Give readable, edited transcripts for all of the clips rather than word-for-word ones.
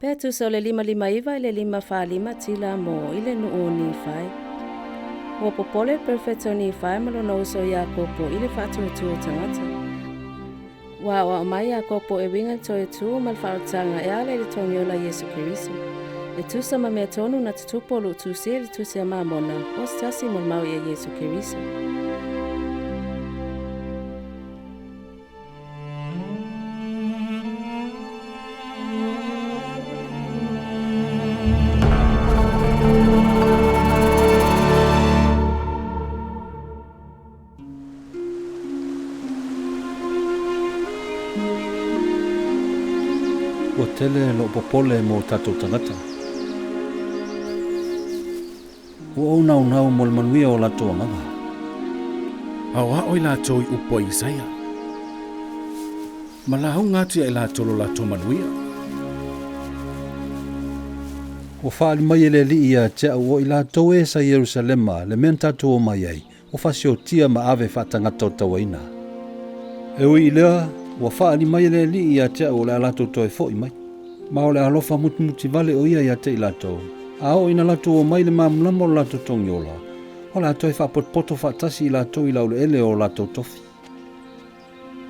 Pea tusa o le 5 i le 5 tila mo i le nuu o Nifae. Ua popole perofeta o Nifae ma lona uso o Iakopo i le faatuatu o tagata. Ua aoao mai Iakopo e winga Toetu ma le faaotanga e ale le Togiola Iesu Keriso. Le tusa ma mea tonu na tutupo lu Tusi le tusi a Mamona o stasi mo le mau i a Iesu Keriso. Ua tele lo popole mo tatou tagata. Ua o nau mo le manuia o latou agaga. Aoao i latou i upo i Isaia. Ma launga atu ia i latou lo latou manuia. Ua faali mai e le alii ia te au o i latou e sa Yerusalema le mea tatou o mai ai. Ua fasiotia ma ave faatagata o tauaina. E ui i lea ua faali mai e le alii ia te au o le a latou toe fo'i mai. Ma o le alofa mutimuti vale o ia ia te i latou. A o ina latou o mai le mamulama o le latou Togiola. O le atoe whaapoto whaatasi i latou i laule ele o latou tofi.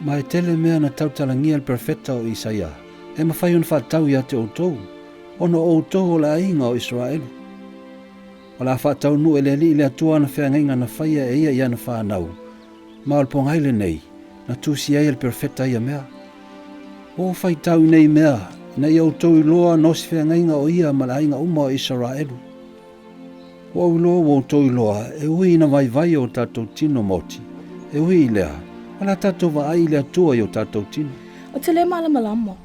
Ma e tele mea na tautalangia le perofeta o Isaia. E mawhai on whaatau i ate outou. Ono outou o le ainga o Israelu. O le a whaatau nu ele ali i le atua na whiangainga na whaia e ia i ana whanau. Ma o le pongaile nei, na Tusi ai le perofeta ia mea. O whaitau i nei mea, na i outou i loa nosi whiangainga o ia ma le ainga uma o Israelu. O uloa o outou i loa, e ui ina vai o tatou tino moti. E ui i lea, ala tatou vaai i le atua i o tatou tino. O te le malamalamo.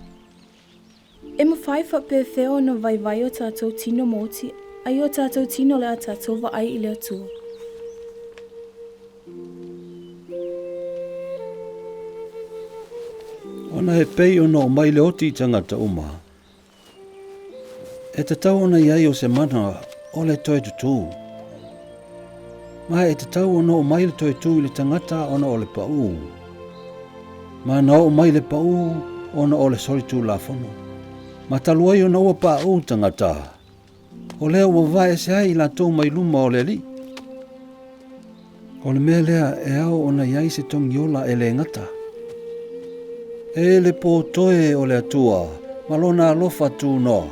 E mawhai whapewheo na vai o tatou tino moti, ai o tatou tino le a tatou vaai i le atua. Ona e pei ona o mai le oti i tangata uma. E te tau ona iai o se mana o le Toetu. Ma e te tau ona o mai le Toetu i le tangata ona o le pau. Ma na o mai le pau ona o le solitu la fono. Ma taluai ona ua pau tangata. O lea ua vae se ai la tau mai luma o le li. O le mea lea e au ona iai se Togiola e le ngata. E le po toe o le atua, malona alofa tu no.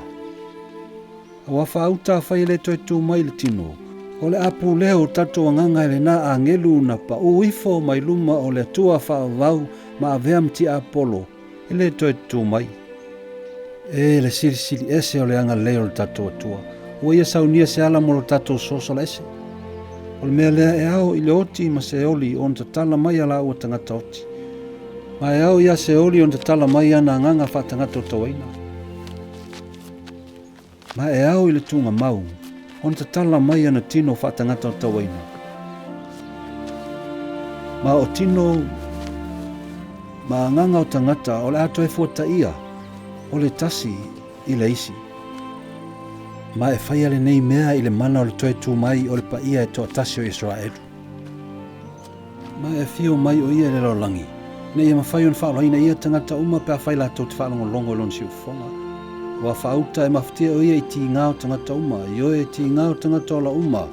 Awa whaauta whai le Toetu mai le tino. O le apu leo tatou anganga ele na angelu na pa uifo mai luma o le atua whaavau ma avea mti Apollo. Ele Toetu mai. E le silisili ese o le anga leo le tatou atua. Ua ia saunia se ala mo le tatou soso ese. O le mea lea e au i le oti ma se oli on ta tala mai ala ua tangata oti. Ma e au ia se oli on te tala mai ana anganga whaatangata o tauaina. Ma e au i le tunga mau, on te tala mai ana tino whaatangata o tauaina. Ma o tino, ma anganga o tangata o le ato e fuata ia, o le tasi i le isi. Ma e whaia le nei mea i le mana o le Toetu mai o le paia e toa tasi o Israelu. Ma e fio mai o ia le lolangi. Nei e mawhai on whaaloina ia tangata uma pia whai la tau te whaalongo lon si ufonga. Wa whauta e mawhtia o ia i ti ngāo tangata uma, i oe i ti ngāo tangata ola uma.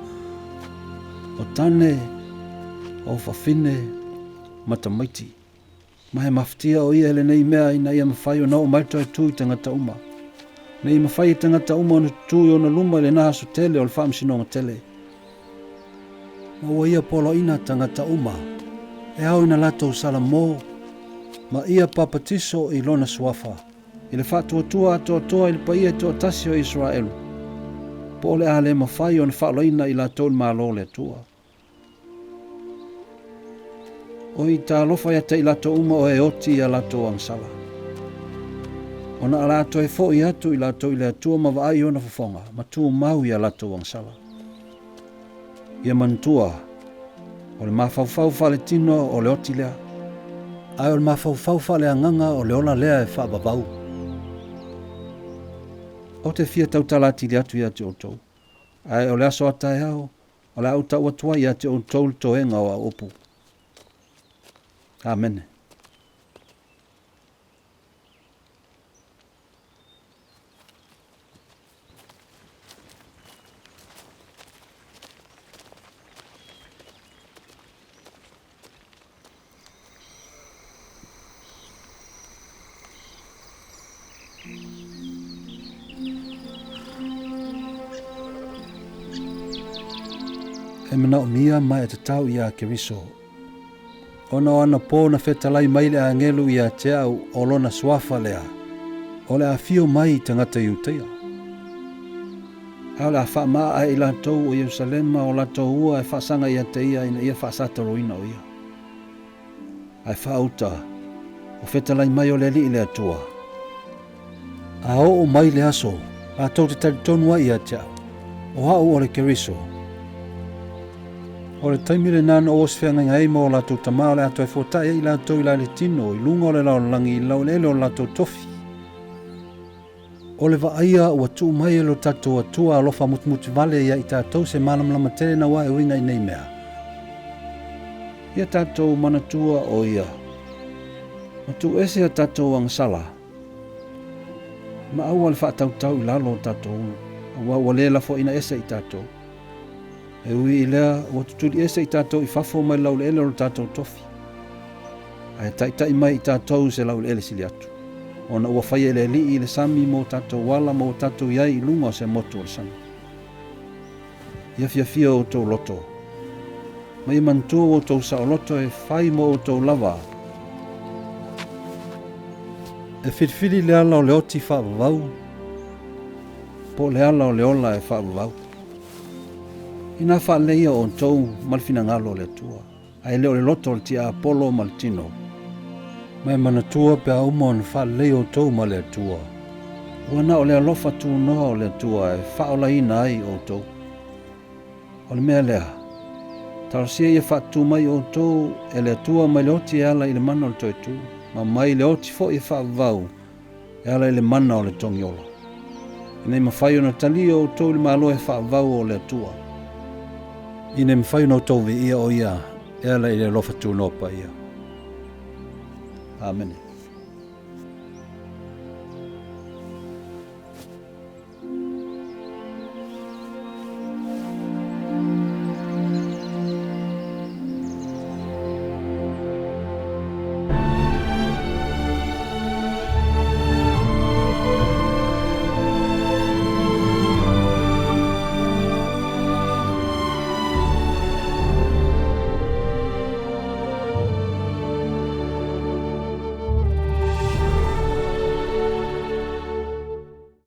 O tane, o whawhine, matamaiti. Ma e mawhtia o ia ele nei mea i nei e mawhai o nao maito e tui tangata uma. Nei mawhai i tangata uma o tui o na luma le naha so tele o le whaamsinonga tele. Ma ua ia polo ina tangata uma. E au ina latou salamo. Ma ia papatiso i lona suafa. I le whaatuatua atoa i le paia e toa tasi o Israelu. Po ole a le mawhai o na whaaloina i latou i malo le atua. O i ta alofa ia te i latou uma o e oti i a latou angsala. O na alato e fo i atu i latou i le atua ma vaai o na fafonga. Ma tu mau i a latou angsala. Ia mantua. O le mawhauwhau whale tino o le oti lea. Ai o le mawhauwhau whale anganga o le ola lea e whaababau. O te fia tautalati li atu i ate o tou. Ai o le aso ata e au, o le au tau atua i ate o tou toenga o a opu. Amen. E mana o mia mai te tau ia Keriso. Ona ana po na fetalai mai le angelu ia te au o lona swafa lea. O le afio mai tangata iutea. Au le afa maa i la tau o Yerusalema o la tau ua e whaasanga ia te ia ina ia whaasataroina o ia. Ai whaauta o fetalai mai o le li i le atua. A o mai le aso, a tau te taritonua ia te au. O hau o le Keriso. O le taimile nana o oswhenga ngai mo la tau tamao le ato e fota e i la tau i la le tino i lunga o le lau langi i lau lele o la tau tofi. O le vaaia ua tuu mai e lo tatou atua alofa mutmuti vale ia i tatou se malamlama tele na wa e winga i nei mea. Ia tatou manatua o ia. Matu ese a tatou angsala. Ma aua le whaatautau i lalo o tatou unu. Aua ua le lafo ina ese i tatou. E ui i lea ua tuturi ese i tatou i fafo mai lau le ele o tatou tofi. Ai taitai mai i tatou se lau le ele sili atu. Ona ua whai ele li i le sami mo tatou wala mo tatou iai i lunga o se motu o le sami. Ia fia o tau loto. Mai mantua o tau sa o loto e whai mo o tau lava. E whirwhiri le ala o le oti whaavavau. Po le ala o le ola e whaavavau. Ina whaaleia o tau malfina ngalo le tua. Ai leo le loto le tia Apollo maltino. Mai manatua pe auma na whaaleia o tau ma le atua. Wana o le alofa tu noa o le atua e Faaola ina ai o tau. O le mea lea. Tarasia ia whaatu mai o tau e le atua mai le oti e ala i le mana o le Toetu. Ma mai le oti fo i whaavau e ala i le mana o le Togiola. Nei mawhai o na tali o tau le malo e whaavau o le atua. Ine mawhai o tau vi ia o ia e ala i le alofa tu noa pa ia. Amen.